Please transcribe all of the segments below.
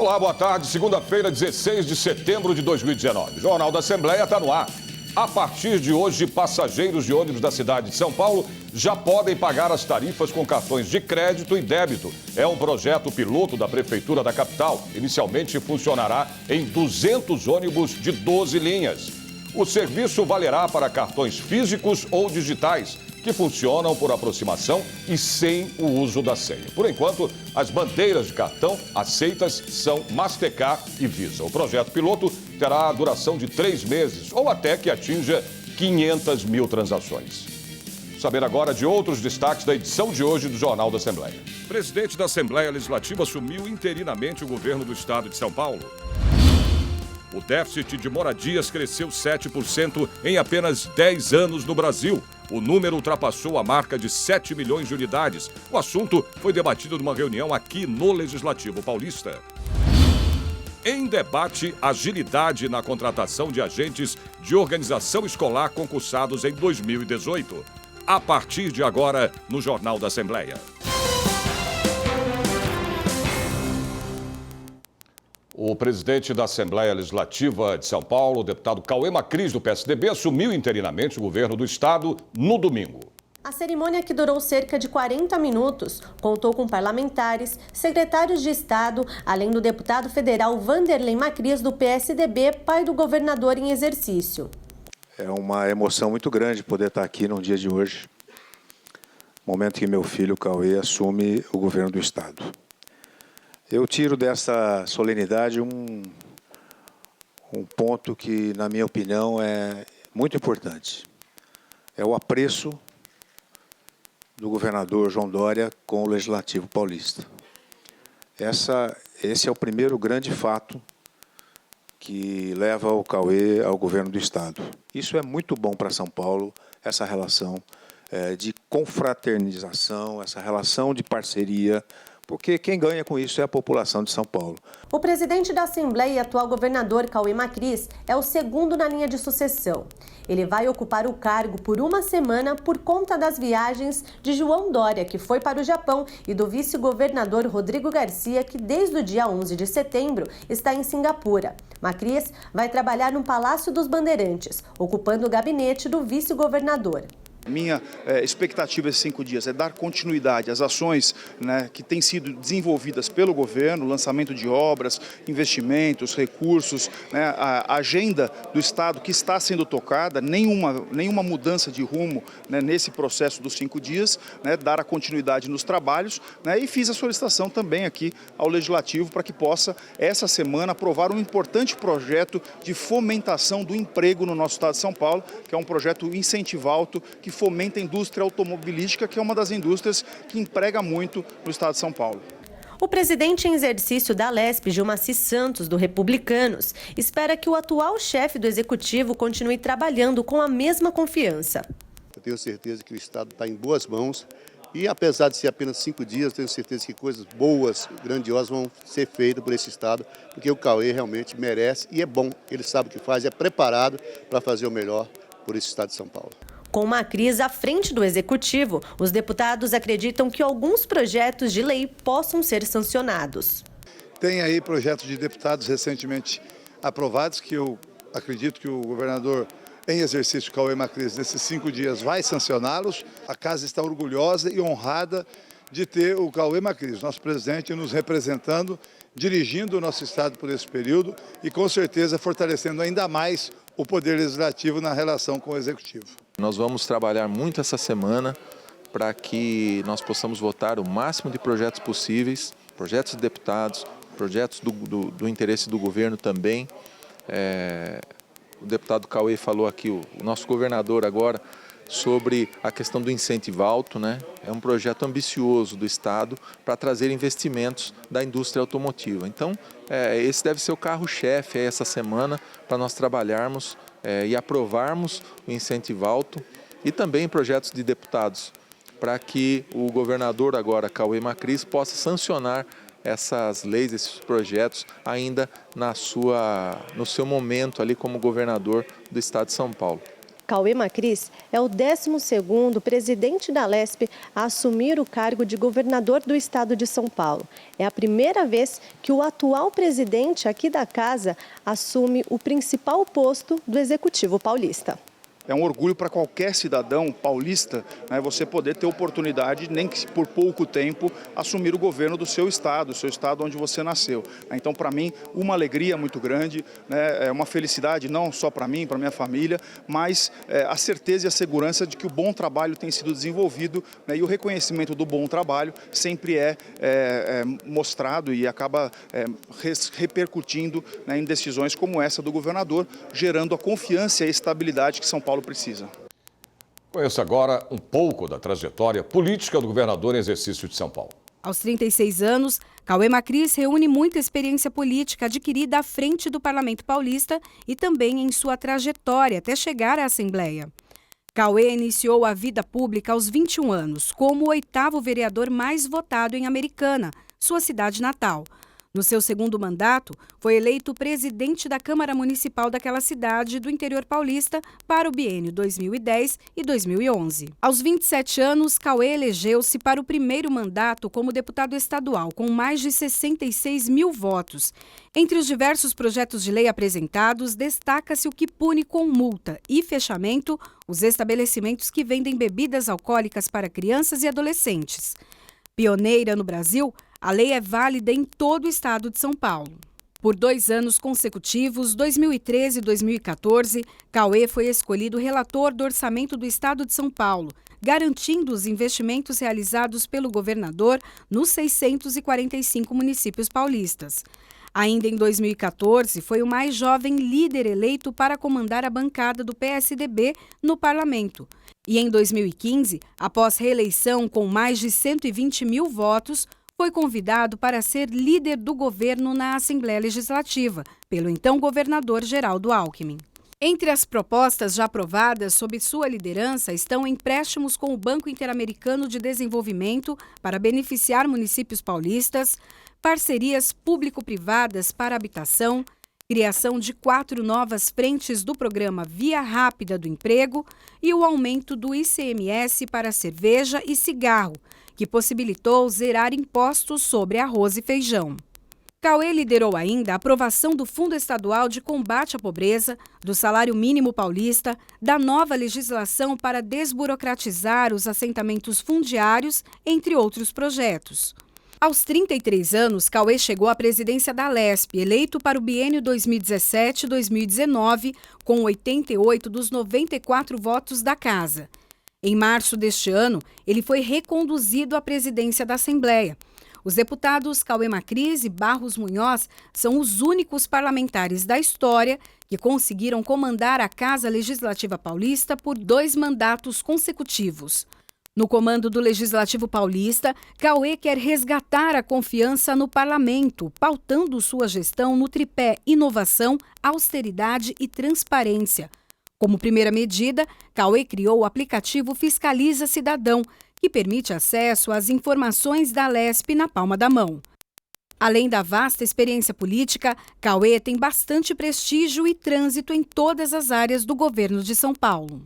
Olá, boa tarde. Segunda-feira, 16 de setembro de 2019. O Jornal da Assembleia está no ar. A partir de hoje, passageiros de ônibus da cidade de São Paulo já podem pagar as tarifas com cartões de crédito e débito. É um projeto piloto da Prefeitura da capital. Inicialmente funcionará em 200 ônibus de 12 linhas. O serviço valerá para cartões físicos ou digitais, que funcionam por aproximação e sem o uso da senha. Por enquanto, as bandeiras de cartão aceitas são Mastercard e Visa. O projeto piloto terá a duração de 3 meses ou até que atinja 500 mil transações. Vamos saber agora de outros destaques da edição de hoje do Jornal da Assembleia. O presidente da Assembleia Legislativa assumiu interinamente o governo do estado de São Paulo. O déficit de moradias cresceu 7% em apenas 10 anos no Brasil. O número ultrapassou a marca de 7 milhões de unidades. O assunto foi debatido numa reunião aqui no Legislativo Paulista. Em debate, agilidade na contratação de agentes de organização escolar concursados em 2018. A partir de agora, no Jornal da Assembleia. O presidente da Assembleia Legislativa de São Paulo, o deputado Cauê Macris, do PSDB, assumiu interinamente o governo do estado no domingo. A cerimônia, que durou cerca de 40 minutos, contou com parlamentares, secretários de Estado, além do deputado federal Vanderlei Macris, do PSDB, pai do governador em exercício. É uma emoção muito grande poder estar aqui no dia de hoje, momento que meu filho Cauê assume o governo do estado. Eu tiro dessa solenidade um ponto que, na minha opinião, é muito importante. É o apreço do governador João Dória com o Legislativo Paulista. Esse é o primeiro grande fato que leva o Cauê ao governo do estado. Isso é muito bom para São Paulo, essa relação de confraternização, essa relação de parceria, porque quem ganha com isso é a população de São Paulo. O presidente da Assembleia e atual governador Cauê Macris é o segundo na linha de sucessão. Ele vai ocupar o cargo por uma semana por conta das viagens de João Dória, que foi para o Japão, e do vice-governador Rodrigo Garcia, que desde o dia 11 de setembro está em Singapura. Macris vai trabalhar no Palácio dos Bandeirantes, ocupando o gabinete do vice-governador. Minha expectativa esses 5 dias é dar continuidade às ações, que têm sido desenvolvidas pelo governo, lançamento de obras, investimentos, recursos, a agenda do Estado que está sendo tocada, nenhuma mudança de rumo nesse processo dos 5 dias, dar a continuidade nos trabalhos, e fiz a solicitação também aqui ao Legislativo para que possa, essa semana, aprovar um importante projeto de fomentação do emprego no nosso Estado de São Paulo, que é um projeto incentivo alto, que fomenta a indústria automobilística, que é uma das indústrias que emprega muito no estado de São Paulo. O presidente em exercício da Alesp, Gilmacy Santos, do Republicanos, espera que o atual chefe do Executivo continue trabalhando com a mesma confiança. Eu tenho certeza que o estado está em boas mãos e, apesar de ser apenas 5 dias, tenho certeza que coisas boas, grandiosas vão ser feitas por esse estado, porque o Cauê realmente merece e é bom, ele sabe o que faz, é preparado para fazer o melhor por esse estado de São Paulo. Com Macris à frente do Executivo, os deputados acreditam que alguns projetos de lei possam ser sancionados. Tem aí projetos de deputados recentemente aprovados, que eu acredito que o governador em exercício, Cauê Macris, nesses 5 dias vai sancioná-los. A casa está orgulhosa e honrada de ter o Cauê Macris, nosso presidente, nos representando, dirigindo o nosso estado por esse período e, com certeza, fortalecendo ainda mais o poder legislativo na relação com o executivo. Nós vamos trabalhar muito essa semana para que nós possamos votar o máximo de projetos possíveis, projetos de deputados, projetos do interesse do governo também. O deputado Cauê falou aqui, o nosso governador agora, sobre a questão do incentivo alto, É um projeto ambicioso do Estado para trazer investimentos da indústria automotiva. Então, esse deve ser o carro-chefe essa semana para nós trabalharmos e aprovarmos o incentivo alto e também projetos de deputados, para que o governador agora, Cauê Macris, possa sancionar essas leis, esses projetos, ainda no seu momento ali como governador do Estado de São Paulo. Cauê Macris é o 12º presidente da Lesp a assumir o cargo de governador do estado de São Paulo. É a primeira vez que o atual presidente aqui da casa assume o principal posto do Executivo paulista. É um orgulho para qualquer cidadão paulista, né, você poder ter oportunidade, nem que por pouco tempo, assumir o governo do seu estado onde você nasceu. Então, para mim, uma alegria muito grande, né, é uma felicidade não só para mim, para minha família, mas a certeza e a segurança de que o bom trabalho tem sido desenvolvido, né, e o reconhecimento do bom trabalho sempre é mostrado e acaba repercutindo, né, em decisões como essa do governador, gerando a confiança e a estabilidade que São Paulo precisa. Conheça agora um pouco da trajetória política do governador em exercício de São Paulo. Aos 36 anos, Cauê Macris reúne muita experiência política adquirida à frente do Parlamento Paulista e também em sua trajetória até chegar à Assembleia. Cauê iniciou a vida pública aos 21 anos, como o 8º vereador mais votado em Americana, sua cidade natal. No seu segundo mandato, foi eleito presidente da Câmara Municipal daquela cidade do interior paulista para o biênio 2010 e 2011. Aos 27 anos, Cauê elegeu-se para o primeiro mandato como deputado estadual, com mais de 66 mil votos. Entre os diversos projetos de lei apresentados, destaca-se o que pune com multa e fechamento os estabelecimentos que vendem bebidas alcoólicas para crianças e adolescentes. Pioneira no Brasil, a lei é válida em todo o estado de São Paulo. Por 2 anos consecutivos, 2013 e 2014, Cauê foi escolhido relator do orçamento do estado de São Paulo, garantindo os investimentos realizados pelo governador nos 645 municípios paulistas. Ainda em 2014, foi o mais jovem líder eleito para comandar a bancada do PSDB no parlamento. E em 2015, após reeleição com mais de 120 mil votos, foi convidado para ser líder do governo na Assembleia Legislativa, pelo então governador Geraldo Alckmin. Entre as propostas já aprovadas sob sua liderança estão empréstimos com o Banco Interamericano de Desenvolvimento para beneficiar municípios paulistas, parcerias público-privadas para habitação, criação de 4 novas frentes do programa Via Rápida do Emprego e o aumento do ICMS para cerveja e cigarro, que possibilitou zerar impostos sobre arroz e feijão. Cauê liderou ainda a aprovação do Fundo Estadual de Combate à Pobreza, do Salário Mínimo Paulista, da nova legislação para desburocratizar os assentamentos fundiários, entre outros projetos. Aos 33 anos, Cauê chegou à presidência da Lesp, eleito para o biênio 2017-2019, com 88 dos 94 votos da casa. Em março deste ano, ele foi reconduzido à presidência da Assembleia. Os deputados Cauê Macris e Barros Munhoz são os únicos parlamentares da história que conseguiram comandar a Casa Legislativa Paulista por 2 mandatos consecutivos. No comando do Legislativo Paulista, Cauê quer resgatar a confiança no parlamento, pautando sua gestão no tripé inovação, austeridade e transparência. Como primeira medida, Cauê criou o aplicativo Fiscaliza Cidadão, que permite acesso às informações da Lesp na palma da mão. Além da vasta experiência política, Cauê tem bastante prestígio e trânsito em todas as áreas do governo de São Paulo.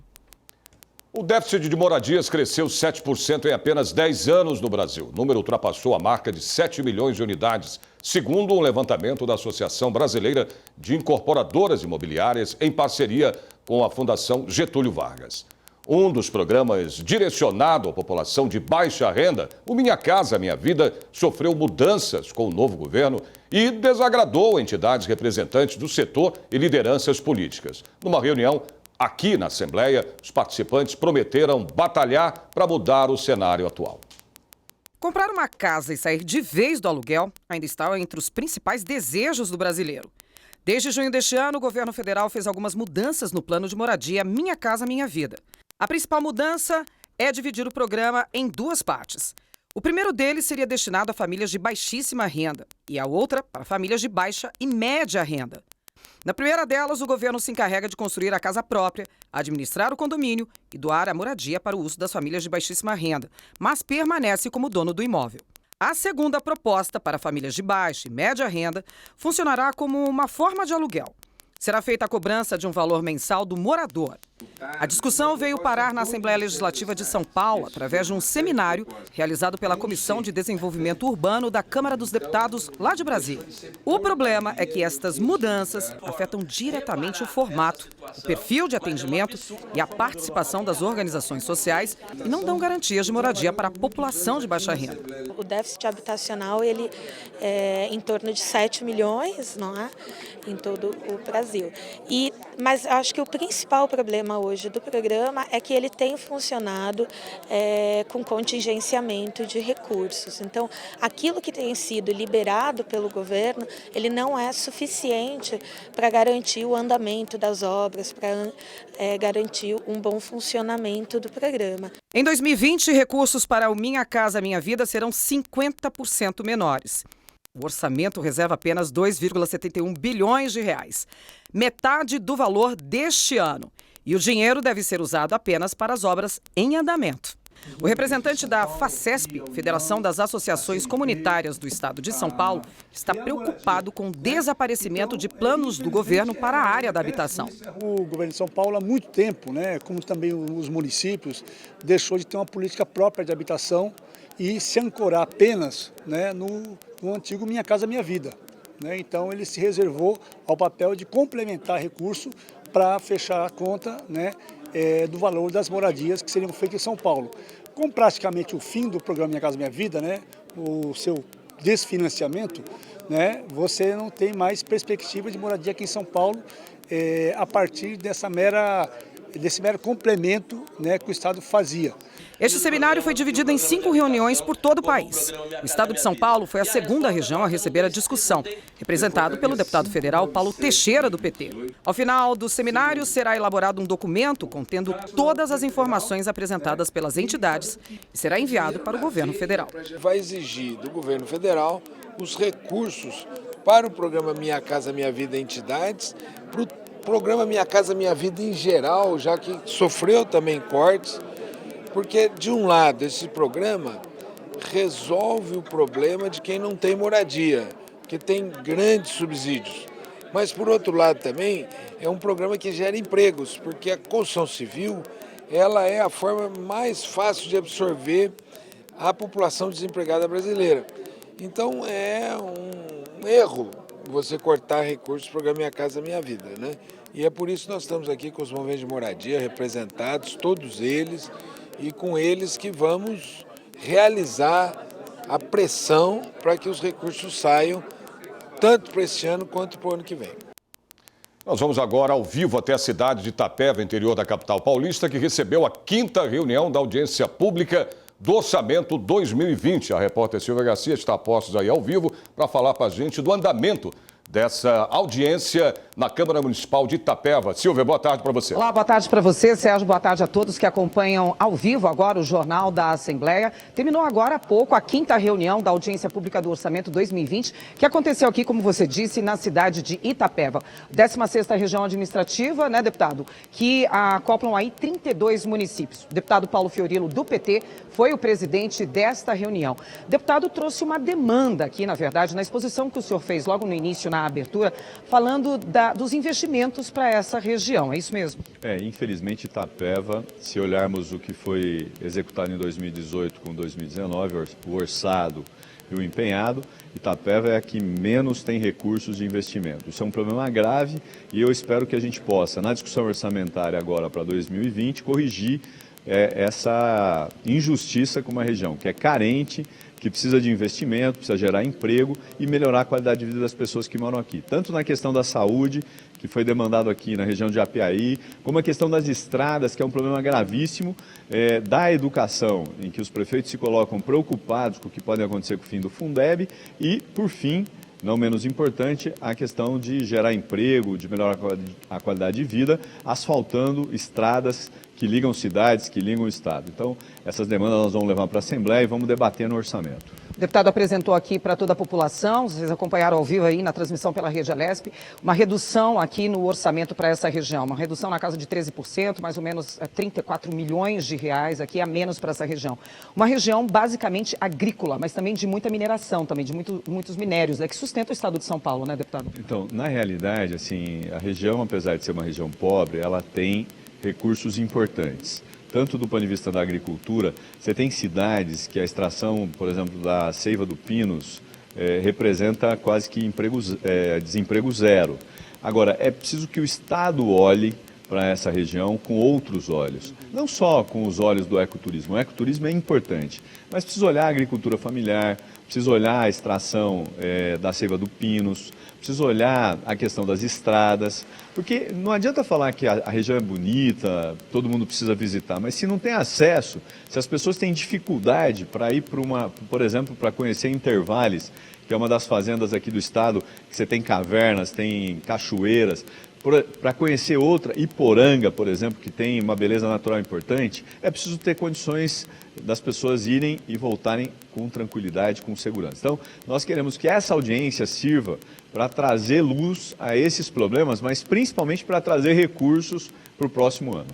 O déficit de moradias cresceu 7% em apenas 10 anos no Brasil. O número ultrapassou a marca de 7 milhões de unidades, segundo um levantamento da Associação Brasileira de Incorporadoras Imobiliárias, em parceria com a Fundação Getúlio Vargas. Um dos programas direcionado à população de baixa renda, o Minha Casa Minha Vida, sofreu mudanças com o novo governo e desagradou entidades representantes do setor e lideranças políticas. Numa reunião aqui na Assembleia, os participantes prometeram batalhar para mudar o cenário atual. Comprar uma casa e sair de vez do aluguel ainda está entre os principais desejos do brasileiro. Desde junho deste ano, o governo federal fez algumas mudanças no plano de moradia Minha Casa Minha Vida. A principal mudança é dividir o programa em 2 partes. O primeiro deles seria destinado a famílias de baixíssima renda e a outra para famílias de baixa e média renda. Na primeira delas, o governo se encarrega de construir a casa própria, administrar o condomínio e doar a moradia para o uso das famílias de baixíssima renda, mas permanece como dono do imóvel. A segunda proposta, para famílias de baixa e média renda, funcionará como uma forma de aluguel. Será feita a cobrança de um valor mensal do morador. A discussão veio parar na Assembleia Legislativa de São Paulo através de um seminário realizado pela Comissão de Desenvolvimento Urbano da Câmara dos Deputados lá de Brasília. O problema é que estas mudanças afetam diretamente o formato, o perfil de atendimento e a participação das organizações sociais e não dão garantias de moradia para a população de baixa renda. O déficit habitacional ele é em torno de 7 milhões, não é? Em todo o Brasil. Mas acho que o principal problema hoje do programa é que ele tem funcionado com contingenciamento de recursos. Então, aquilo que tem sido liberado pelo governo, ele não é suficiente para garantir o andamento das obras, para garantir um bom funcionamento do programa. Em 2020, recursos para o Minha Casa Minha Vida serão 50% menores. O orçamento reserva apenas 2,71 bilhões de reais, metade do valor deste ano. E o dinheiro deve ser usado apenas para as obras em andamento. O representante da FACESP, Federação das Associações Comunitárias do Estado de São Paulo, está preocupado com o desaparecimento de planos do governo para a área da habitação. O governo de São Paulo há muito tempo, como também os municípios, deixou de ter uma política própria de habitação e se ancorar apenas no antigo Minha Casa Minha Vida. Então ele se reservou ao papel de complementar recurso para fechar a conta do valor das moradias que seriam feitas em São Paulo. Com praticamente o fim do programa Minha Casa Minha Vida, o seu desfinanciamento, você não tem mais perspectiva de moradia aqui em São Paulo a partir desse mero complemento que o Estado fazia. Este seminário foi dividido em 5 reuniões por todo o país. O Estado de São Paulo foi a segunda região a receber a discussão, representado pelo deputado federal Paulo Teixeira, do PT. Ao final do seminário, será elaborado um documento contendo todas as informações apresentadas pelas entidades e será enviado para o governo federal. Vai exigir do governo federal os recursos para o programa Minha Casa Minha Vida Entidades, para o programa Minha Casa Minha Vida em geral, já que sofreu também cortes, porque, de um lado, esse programa resolve o problema de quem não tem moradia, que tem grandes subsídios. Mas, por outro lado, também é um programa que gera empregos, porque a construção civil ela é a forma mais fácil de absorver a população desempregada brasileira. Então, é um erro você cortar recursos do programa Minha Casa Minha Vida, E é por isso que nós estamos aqui com os movimentos de moradia representados, todos eles, e com eles que vamos realizar a pressão para que os recursos saiam, tanto para esse ano quanto para o ano que vem. Nós vamos agora ao vivo até a cidade de Itapeva, interior da capital paulista, que recebeu a 5ª reunião da audiência pública do Orçamento 2020. A repórter Silvia Garcia está a postos aí ao vivo para falar para a gente do andamento dessa audiência na Câmara Municipal de Itapeva. Silvia, boa tarde para você. Olá, boa tarde para você, Sérgio. Boa tarde a todos que acompanham ao vivo agora o Jornal da Assembleia. Terminou agora há pouco a 5ª reunião da Audiência Pública do Orçamento 2020, que aconteceu aqui, como você disse, na cidade de Itapeva. 16ª região administrativa, deputado, que acoplam aí 32 municípios. O deputado Paulo Fiorilo, do PT, foi o presidente desta reunião. O deputado trouxe uma demanda aqui, na verdade, na exposição que o senhor fez logo no início, na abertura, falando dos investimentos para essa região, é isso mesmo? Infelizmente Itapeva, se olharmos o que foi executado em 2018 com 2019, o orçado e o empenhado, Itapeva é a que menos tem recursos de investimento. Isso é um problema grave e eu espero que a gente possa, na discussão orçamentária agora para 2020, corrigir essa injustiça com uma região que é carente, que precisa de investimento, precisa gerar emprego e melhorar a qualidade de vida das pessoas que moram aqui. Tanto na questão da saúde, que foi demandado aqui na região de Apiaí, como a questão das estradas, que é um problema gravíssimo, da educação, em que os prefeitos se colocam preocupados com o que pode acontecer com o fim do Fundeb e, por fim, não menos importante, a questão de gerar emprego, de melhorar a qualidade de vida, asfaltando estradas que ligam cidades, que ligam o Estado. Então, essas demandas nós vamos levar para a Assembleia e vamos debater no orçamento. O deputado apresentou aqui para toda a população, vocês acompanharam ao vivo aí na transmissão pela Rede Alesp, uma redução aqui no orçamento para essa região, uma redução na casa de 13%, mais ou menos 34 milhões de reais aqui a menos para essa região. Uma região basicamente agrícola, mas também de muita mineração, também de muitos minérios, que sustenta o estado de São Paulo, deputado? Então, na realidade, assim, a região, apesar de ser uma região pobre, ela tem recursos importantes. Tanto do ponto de vista da agricultura, você tem cidades que a extração, por exemplo, da seiva do Pinus, representa quase que desemprego zero. Agora, é preciso que o Estado olhe para essa região com outros olhos. Não só com os olhos do ecoturismo. O ecoturismo é importante, mas precisa olhar a agricultura familiar, precisa olhar a extração da seiva do Pinus, precisa olhar a questão das estradas, porque não adianta falar que a região é bonita, todo mundo precisa visitar, mas se não tem acesso, se as pessoas têm dificuldade para ir por exemplo, para conhecer Intervales, que é uma das fazendas aqui do estado, que você tem cavernas, tem cachoeiras, para conhecer outra, Iporanga, por exemplo, que tem uma beleza natural importante, é preciso ter condições das pessoas irem e voltarem com tranquilidade, com segurança. Então, nós queremos que essa audiência sirva para trazer luz a esses problemas, mas principalmente para trazer recursos para o próximo ano.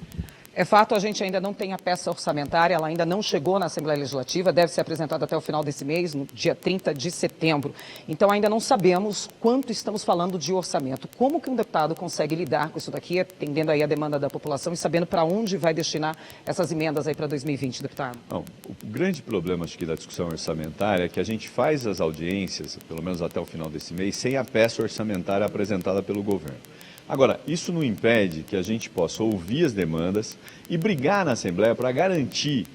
É fato, a gente ainda não tem a peça orçamentária, ela ainda não chegou na Assembleia Legislativa, deve ser apresentada até o final desse mês, no dia 30 de setembro. Então ainda não sabemos quanto estamos falando de orçamento. Como que um deputado consegue lidar com isso daqui, atendendo aí a demanda da população e sabendo para onde vai destinar essas emendas aí para 2020, deputado? Não, o grande problema, acho que, da discussão orçamentária é que a gente faz as audiências, pelo menos até o final desse mês, sem a peça orçamentária apresentada pelo governo. Agora, isso não impede que a gente possa ouvir as demandas e brigar na Assembleia para garantir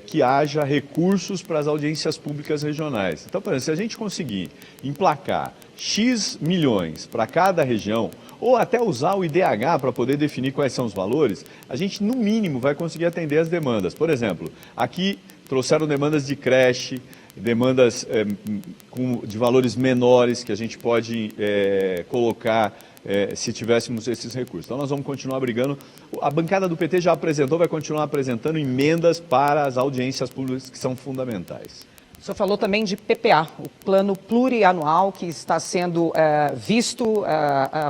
que haja recursos para as audiências públicas regionais. Então, por exemplo, se a gente conseguir emplacar X milhões para cada região, ou até usar o IDH para poder definir quais são os valores, a gente, no mínimo, vai conseguir atender as demandas. Por exemplo, aqui trouxeram demandas de creche, demandas de valores menores que a gente pode colocar se tivéssemos esses recursos. Então nós vamos continuar brigando. A bancada do PT já apresentou, vai continuar apresentando emendas para as audiências públicas que são fundamentais. O senhor falou também de PPA, o plano plurianual que está sendo visto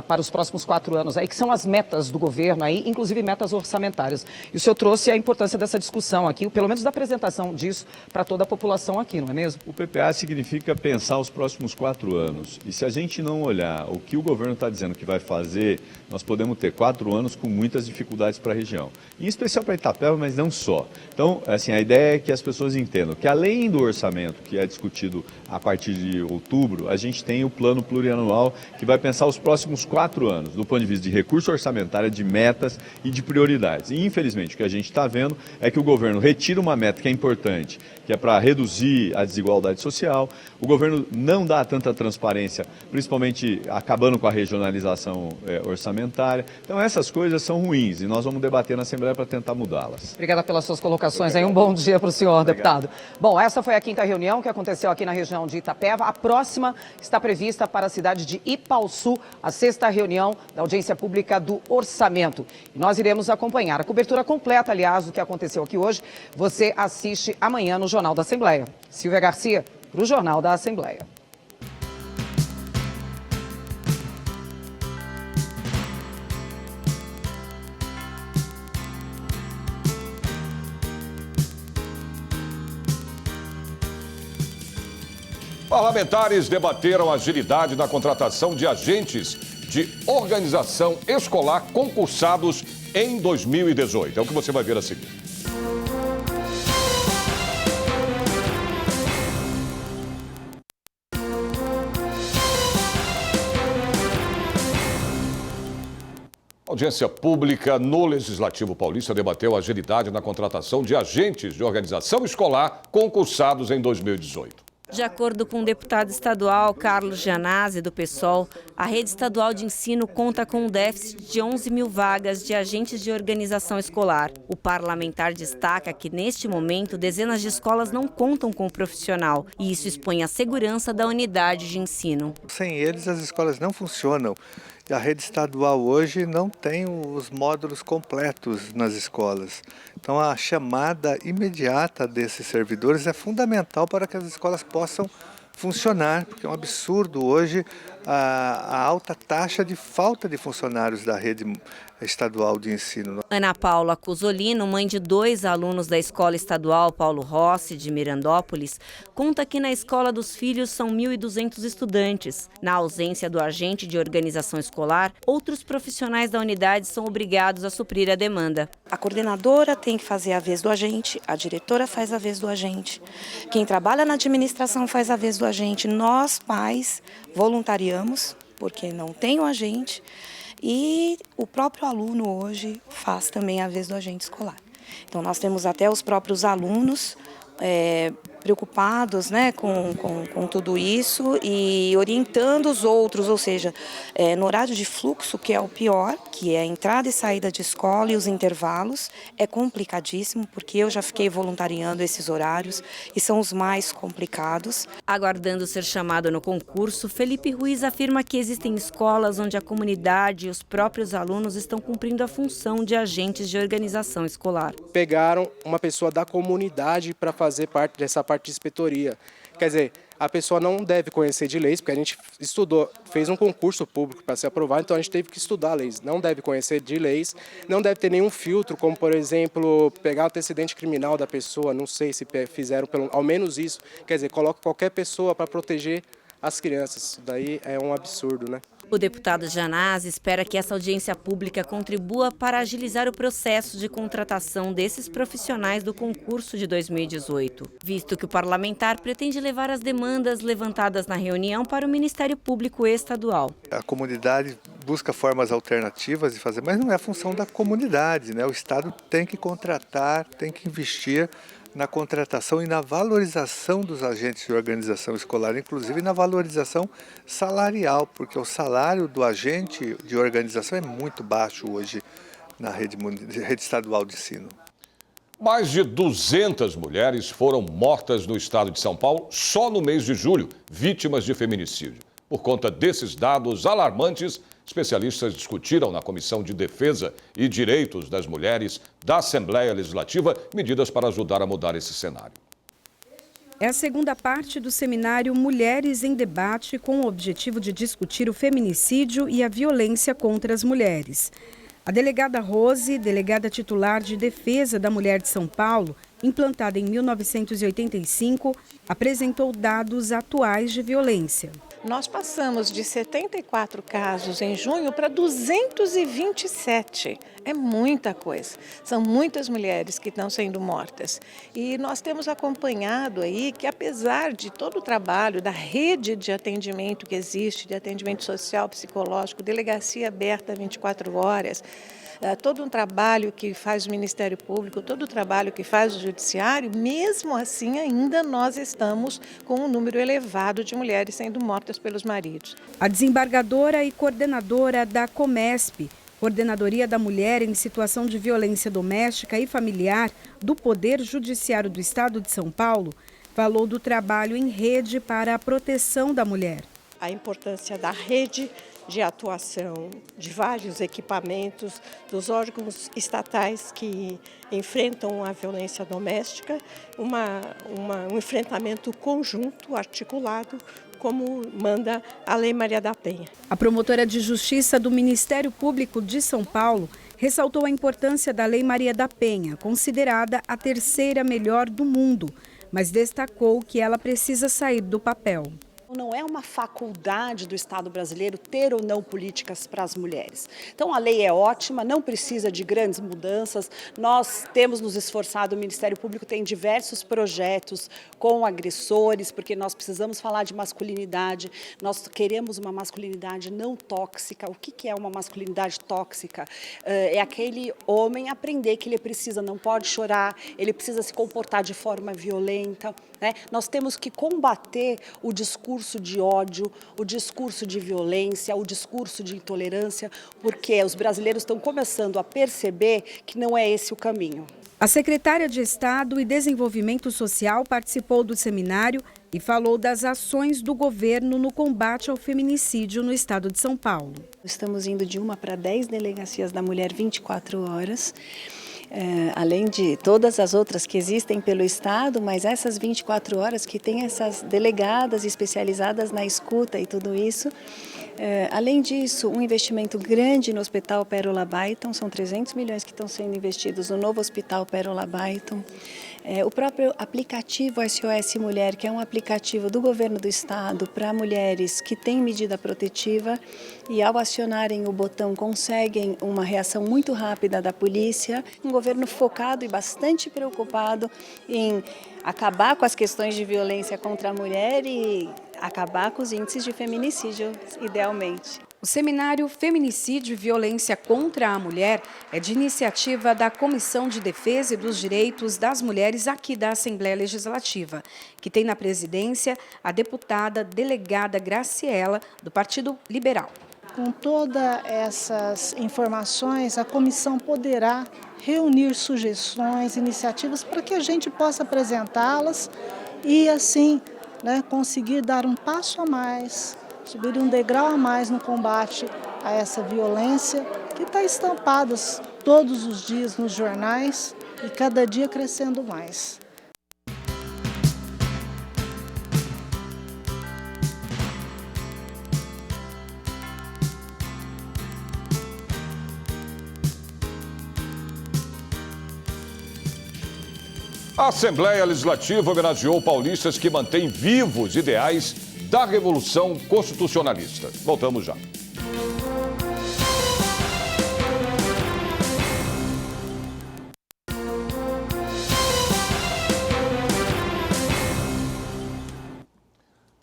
para os próximos 4 anos, aí, que são as metas do governo, aí, inclusive metas orçamentárias. E o senhor trouxe a importância dessa discussão aqui, pelo menos da apresentação disso para toda a população aqui, não é mesmo? O PPA significa pensar os próximos 4 anos. E se a gente não olhar o que o governo está dizendo que vai fazer, nós podemos ter 4 anos com muitas dificuldades para a região. Em especial para Itapeva, mas não só. Então, assim, a ideia é que as pessoas entendam que, além do orçamento, que é discutido a partir de outubro, a gente tem o plano plurianual que vai pensar os próximos 4 anos, do ponto de vista de recurso orçamentário, de metas e de prioridades. E, infelizmente, o que a gente está vendo é que o governo retira uma meta que é importante, que é para reduzir a desigualdade social. O governo não dá tanta transparência, principalmente acabando com a regionalização orçamentária. Então, essas coisas são ruins e nós vamos debater na Assembleia para tentar mudá-las. Obrigada pelas suas colocações. Aí, um bom dia para o senhor, deputado. Bom, essa foi a quinta reunião que aconteceu aqui na região de Itapeva. A próxima está prevista para a cidade de Ipaussu, a 6ª reunião da audiência pública do orçamento. E nós iremos acompanhar a cobertura completa, aliás, do que aconteceu aqui hoje. Você assiste amanhã no Jornal da Assembleia. Silvia Garcia, para o Jornal da Assembleia. Parlamentares debateram a agilidade na contratação de agentes de organização escolar concursados em 2018. É o que você vai ver a seguir. A audiência pública no Legislativo Paulista debateu a agilidade na contratação de agentes de organização escolar concursados em 2018. De acordo com o deputado estadual Carlos Gianazzi, do PSOL, a rede estadual de ensino conta com um déficit de 11 mil vagas de agentes de organização escolar. O parlamentar destaca que, neste momento, dezenas de escolas não contam com o profissional e isso expõe a segurança da unidade de ensino. Sem eles, as escolas não funcionam. A rede estadual hoje não tem os módulos completos nas escolas. Então, a chamada imediata desses servidores é fundamental para que as escolas possam funcionar, porque é um absurdo hoje a alta taxa de falta de funcionários da rede estadual de ensino. Ana Paula Cusolino, mãe de 2 alunos da Escola Estadual Paulo Rossi, de Mirandópolis, conta que na escola dos filhos são 1.200 estudantes. Na ausência do agente de organização escolar, outros profissionais da unidade são obrigados a suprir a demanda. A coordenadora tem que fazer a vez do agente, a diretora faz a vez do agente, quem trabalha na administração faz a vez do agente. Nós, pais, voluntariamos, porque não tem o agente, e o próprio aluno hoje faz também a vez do agente escolar. Então nós temos até os próprios alunos preocupados, né, com tudo isso e orientando os outros, ou seja, no horário de fluxo, que é o pior, que é a entrada e saída de escola e os intervalos, é complicadíssimo, porque eu já fiquei voluntariando esses horários e são os mais complicados. Aguardando ser chamado no concurso, Felipe Ruiz afirma que existem escolas onde a comunidade e os próprios alunos estão cumprindo a função de agentes de organização escolar. Pegaram uma pessoa da comunidade para fazer parte dessa parte de inspetoria. Quer dizer, a pessoa não deve conhecer de leis, porque a gente estudou, fez um concurso público para ser aprovado, então a gente teve que estudar leis. Não deve conhecer de leis, não deve ter nenhum filtro, como, por exemplo, pegar o antecedente criminal da pessoa, não sei se fizeram ao menos isso. Quer dizer, coloca qualquer pessoa para proteger as crianças. Isso daí é um absurdo, né? O deputado Janazzi espera que essa audiência pública contribua para agilizar o processo de contratação desses profissionais do concurso de 2018, visto que o parlamentar pretende levar as demandas levantadas na reunião para o Ministério Público Estadual. A comunidade busca formas alternativas de fazer, mas não é a função da comunidade, né? O Estado tem que contratar, tem que investir na contratação e na valorização dos agentes de organização escolar, inclusive na valorização salarial, porque o salário do agente de organização é muito baixo hoje na rede estadual de ensino. Mais de 200 mulheres foram mortas no estado de São Paulo só no mês de julho, vítimas de feminicídio. Por conta desses dados alarmantes, especialistas discutiram na Comissão de Defesa e Direitos das Mulheres da Assembleia Legislativa medidas para ajudar a mudar esse cenário. É a segunda parte do seminário Mulheres em Debate, com o objetivo de discutir o feminicídio e a violência contra as mulheres. A delegada Rose, delegada titular de Defesa da Mulher de São Paulo, implantada em 1985, apresentou dados atuais de violência. Nós passamos de 74 casos em junho para 227. É muita coisa. São muitas mulheres que estão sendo mortas. E nós temos acompanhado aí que, apesar de todo o trabalho da rede de atendimento que existe, de atendimento social, psicológico, delegacia aberta 24 horas, todo um trabalho que faz o Ministério Público, todo o trabalho que faz o Judiciário, mesmo assim ainda nós estamos com um número elevado de mulheres sendo mortas pelos maridos. A desembargadora e coordenadora da Comesp, Coordenadoria da Mulher em Situação de Violência Doméstica e Familiar do Poder Judiciário do Estado de São Paulo, falou do trabalho em rede para a proteção da mulher. A importância da rede de atuação de vários equipamentos, dos órgãos estatais que enfrentam a violência doméstica, um enfrentamento conjunto, articulado, como manda a Lei Maria da Penha. A promotora de Justiça do Ministério Público de São Paulo ressaltou a importância da Lei Maria da Penha, considerada a terceira melhor do mundo, mas destacou que ela precisa sair do papel. Não é uma faculdade do Estado brasileiro ter ou não políticas para as mulheres. Então, a lei é ótima, não precisa de grandes mudanças. Nós temos nos esforçado, o Ministério Público tem diversos projetos com agressores, porque nós precisamos falar de masculinidade, nós queremos uma masculinidade não tóxica. O que é uma masculinidade tóxica? É aquele homem aprender que ele precisa, não pode chorar, ele precisa se comportar de forma violenta, né? Nós temos que combater o discurso de ódio, o discurso de violência, o discurso de intolerância, porque os brasileiros estão começando a perceber que não é esse o caminho. A secretária de Estado e Desenvolvimento Social participou do seminário e falou das ações do governo no combate ao feminicídio no estado de São Paulo. Estamos indo de 1 para 10 delegacias da mulher 24 horas. além de todas as outras que existem pelo Estado, mas essas 24 horas que tem essas delegadas especializadas na escuta e tudo isso. Além disso, um investimento grande no Hospital Pérola Baiton, são 300 milhões que estão sendo investidos no novo Hospital Pérola Baiton. O próprio aplicativo SOS Mulher, que é um aplicativo do governo do estado para mulheres que têm medida protetiva e ao acionarem o botão conseguem uma reação muito rápida da polícia. Um governo focado e bastante preocupado em acabar com as questões de violência contra a mulher e acabar com os índices de feminicídio, idealmente. O seminário Feminicídio e Violência contra a Mulher é de iniciativa da Comissão de Defesa e dos Direitos das Mulheres aqui da Assembleia Legislativa, que tem na presidência a deputada delegada Graciela, do Partido Liberal. Com todas essas informações, a comissão poderá reunir sugestões, iniciativas para que a gente possa apresentá-las e, assim, conseguir dar um passo a mais, subir um degrau a mais no combate a essa violência que está estampada todos os dias nos jornais e cada dia crescendo mais. A Assembleia Legislativa homenageou paulistas que mantêm vivos ideais da Revolução Constitucionalista. Voltamos já.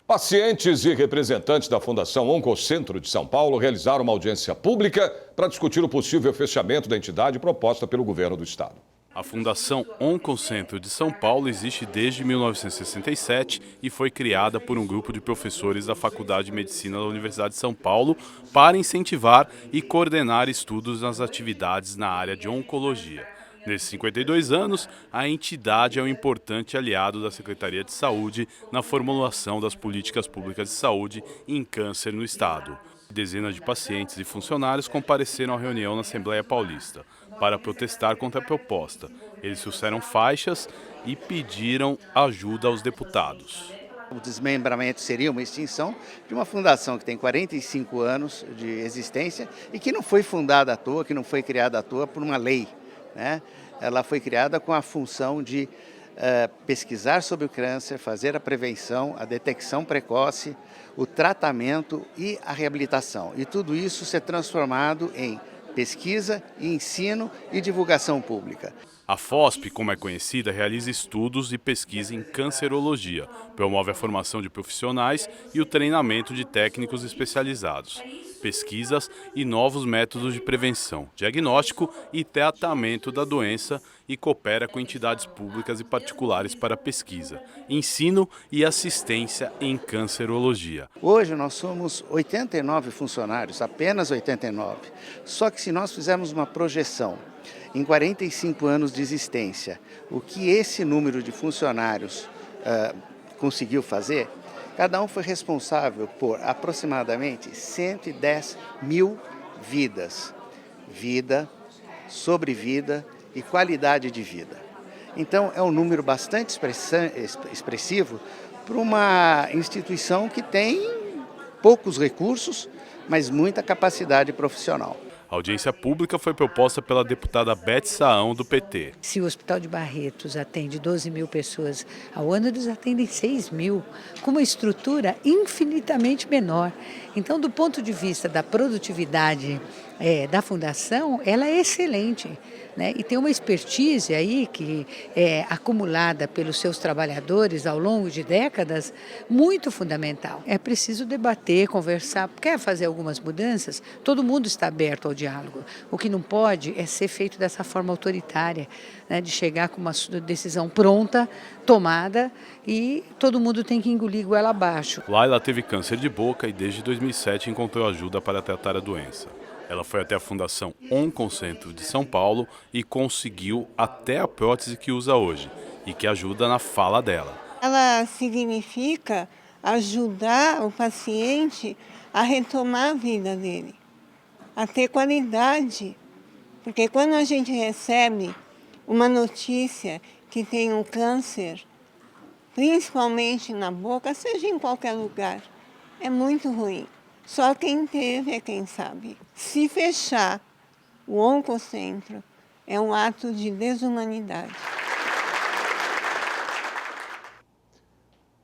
Pacientes e representantes da Fundação Oncocentro de São Paulo realizaram uma audiência pública para discutir o possível fechamento da entidade proposta pelo governo do estado. A Fundação Oncocentro de São Paulo existe desde 1967 e foi criada por um grupo de professores da Faculdade de Medicina da Universidade de São Paulo para incentivar e coordenar estudos nas atividades na área de oncologia. Nesses 52 anos, a entidade é um importante aliado da Secretaria de Saúde na formulação das políticas públicas de saúde em câncer no estado. Dezenas de pacientes e funcionários compareceram à reunião na Assembleia Paulista para protestar contra a proposta. Eles trouxeram faixas e pediram ajuda aos deputados. O desmembramento seria uma extinção de uma fundação que tem 45 anos de existência e que não foi fundada à toa, que não foi criada à toa por uma lei, né? Ela foi criada com a função de pesquisar sobre o câncer, fazer a prevenção, a detecção precoce, o tratamento e a reabilitação. E tudo isso ser transformado em pesquisa, ensino e divulgação pública. A FOSP, como é conhecida, realiza estudos e pesquisa em cancerologia, promove a formação de profissionais e o treinamento de técnicos especializados, pesquisas e novos métodos de prevenção, diagnóstico e tratamento da doença e coopera com entidades públicas e particulares para pesquisa, ensino e assistência em cancerologia. Hoje nós somos 89 funcionários, apenas 89. Só que se nós fizermos uma projeção em 45 anos de existência, o que esse número de funcionários conseguiu fazer, cada um foi responsável por aproximadamente 110 mil vidas. Vida, sobrevida e qualidade de vida. Então é um número bastante expressivo para uma instituição que tem poucos recursos, mas muita capacidade profissional. A audiência pública foi proposta pela deputada Beth Saão, do PT. Se o Hospital de Barretos atende 12 mil pessoas ao ano, eles atendem 6 mil, com uma estrutura infinitamente menor. Então, do ponto de vista da produtividade da fundação, ela é excelente, né? E tem uma expertise aí que é acumulada pelos seus trabalhadores ao longo de décadas, muito fundamental. É preciso debater, conversar, quer fazer algumas mudanças, todo mundo está aberto ao diálogo. O que não pode é ser feito dessa forma autoritária, né? De chegar com uma decisão pronta, tomada, e todo mundo tem que engolir goela abaixo. Laila teve câncer de boca e desde 2007 encontrou ajuda para tratar a doença. Ela foi até a Fundação Oncocentro de São Paulo e conseguiu até a prótese que usa hoje e que ajuda na fala dela. Ela significa ajudar o paciente a retomar a vida dele, a ter qualidade. Porque quando a gente recebe uma notícia que tem um câncer, principalmente na boca, seja em qualquer lugar, é muito ruim. Só quem teve é quem sabe. Se fechar o Oncocentro, é um ato de desumanidade.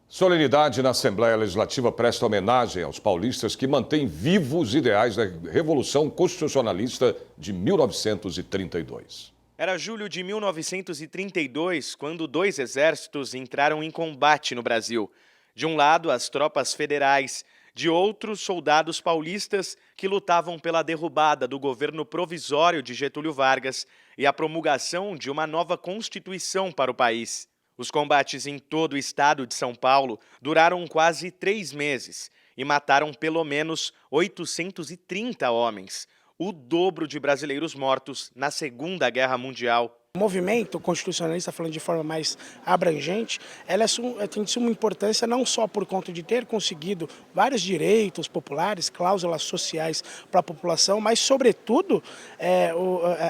Solenidade na Assembleia Legislativa presta homenagem aos paulistas que mantêm vivos os ideais da Revolução Constitucionalista de 1932. Era julho de 1932, quando 2 exércitos entraram em combate no Brasil. De um lado, as tropas federais, de outro, soldados paulistas que lutavam pela derrubada do governo provisório de Getúlio Vargas e a promulgação de uma nova Constituição para o país. Os combates em todo o estado de São Paulo duraram quase 3 meses e mataram pelo menos 830 homens, o dobro de brasileiros mortos na Segunda Guerra Mundial. O movimento constitucionalista, falando de forma mais abrangente, ela tem de suma importância não só por conta de ter conseguido vários direitos populares, cláusulas sociais para a população, mas, sobretudo,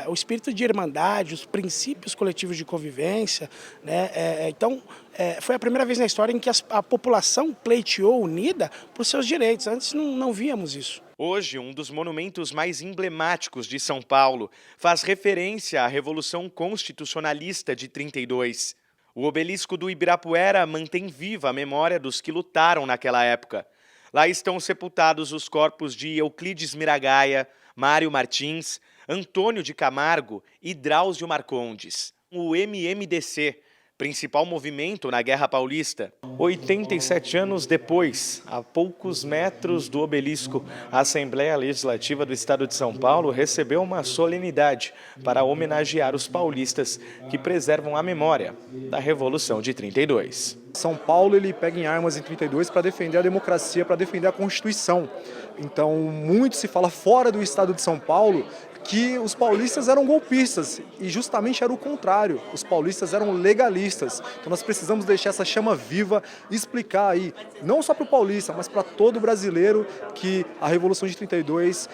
o espírito de irmandade, os princípios coletivos de convivência, né? Então, foi a primeira vez na história em que a população pleiteou unida por seus direitos. Antes não víamos isso. Hoje, um dos monumentos mais emblemáticos de São Paulo faz referência à Revolução Constitucionalista de 32. O obelisco do Ibirapuera mantém viva a memória dos que lutaram naquela época. Lá estão sepultados os corpos de Euclides Miragaia, Mário Martins, Antônio de Camargo e Drauzio Marcondes. O MMDC, principal movimento na Guerra Paulista. 87 anos depois, a poucos metros do obelisco, a Assembleia Legislativa do Estado de São Paulo recebeu uma solenidade para homenagear os paulistas que preservam a memória da Revolução de 32. São Paulo ele pega em armas em 32 para defender a democracia, para defender a Constituição. Então, muito se fala fora do Estado de São Paulo que os paulistas eram golpistas e justamente era o contrário, os paulistas eram legalistas. Então nós precisamos deixar essa chama viva e explicar aí, não só para o paulista, mas para todo brasileiro, que a Revolução de 32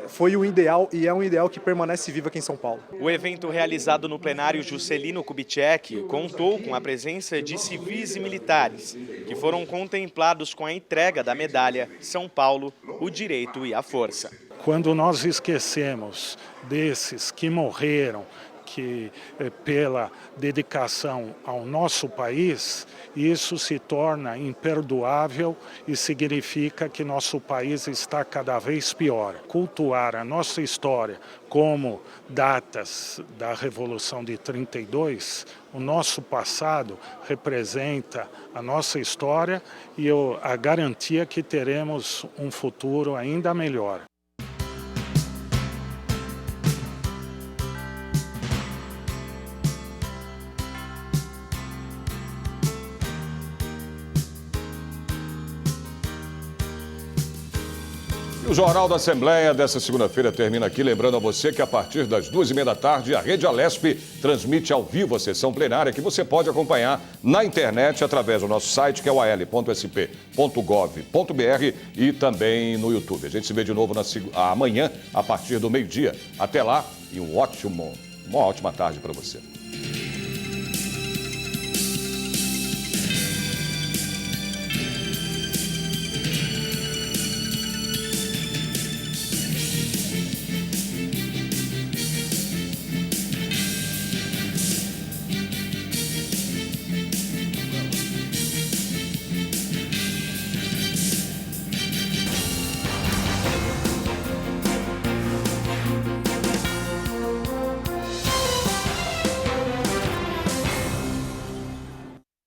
foi o ideal e é um ideal que permanece vivo aqui em São Paulo. O evento realizado no plenário Juscelino Kubitschek contou com a presença de civis e militares, que foram contemplados com a entrega da medalha São Paulo, o direito e a força. Quando nós esquecemos desses que morreram pela dedicação ao nosso país, isso se torna imperdoável e significa que nosso país está cada vez pior. Cultuar a nossa história como datas da Revolução de 32, o nosso passado representa a nossa história e a garantia que teremos um futuro ainda melhor. O Jornal da Assembleia dessa segunda-feira termina aqui, lembrando a você que a partir das 2h30 da tarde a Rede Alesp transmite ao vivo a sessão plenária que você pode acompanhar na internet através do nosso site, que é o al.sp.gov.br, e também no YouTube. A gente se vê de novo amanhã a partir do meio-dia. Até lá e uma ótima tarde para você.